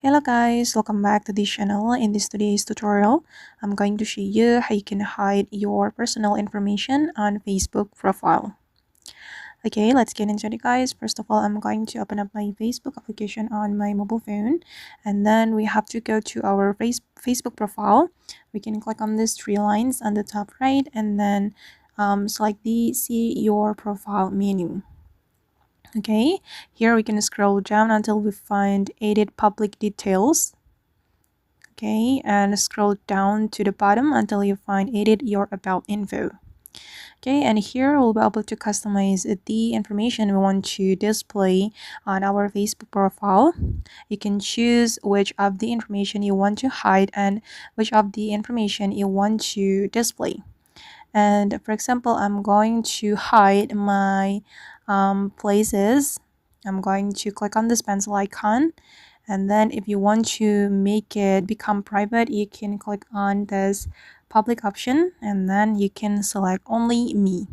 Hello guys, welcome back to this channel. In this today's tutorial, I'm going to show you how you can hide your personal information on Facebook profile. Okay, let's get into it guys. First of all, I'm going to open up my Facebook application on my mobile phone, and then we have to go to our Facebook profile. We can click on these three lines on the top right, and then select the see your profile menu. Okay, here we can scroll down until we find edit public details. Okay, and scroll down to the bottom until you find edit your about info. Okay, and here we'll be able to customize the information we want to display on our Facebook profile. You can choose which of the information you want to hide and which of the information you want to display. And for example, I'm going to hide my places. I'm going to click on this pencil icon, and then if you want to make it become private, you can click on this public option, and then you can select only me.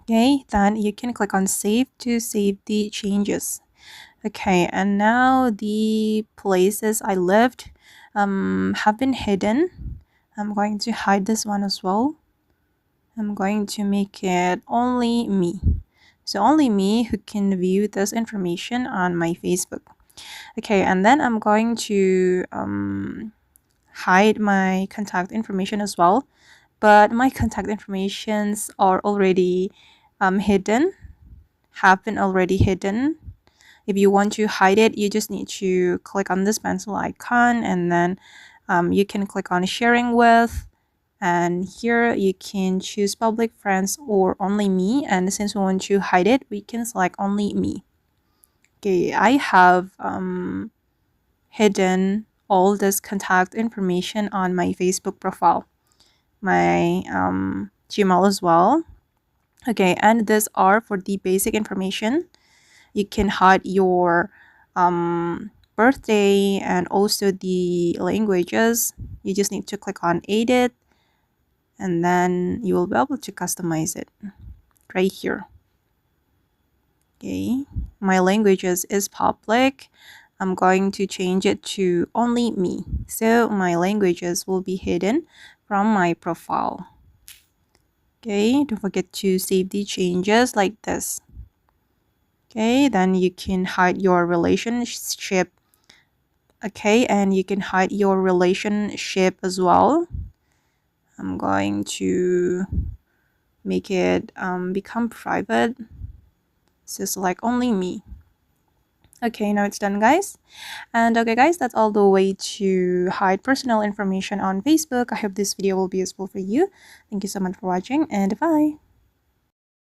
Okay, then you can click on save to save the changes. Okay, and now the places I lived have been hidden. I'm going to hide this one as well. I'm going to make it only me. So only me who can view this information on my Facebook. Okay, and then I'm going to hide my contact information as well. But my contact informations are already hidden, have been already hidden. If you want to hide it, you just need to click on this pencil icon, and then you can click on sharing with, and here you can choose public, friends, or only me. And since we want to hide it, we can select only me. Okay, I have hidden all this contact information on my Facebook profile, my Gmail as well. Okay, and these are for the basic information. You can hide your birthday and also the languages. You just need to click on edit, and then you will be able to customize it right here. Okay, my languages is public. I'm going to change it to only me, so my languages will be hidden from my profile. Okay, don't forget to save the changes like this. Okay, then you can hide your relationship. Okay, and you can hide your relationship as well. I'm going to make it become private, so select only me. Okay, now it's done guys. And okay guys, that's all the way to hide personal information on Facebook. I hope this video will be useful for you. Thank you so much for watching, and bye.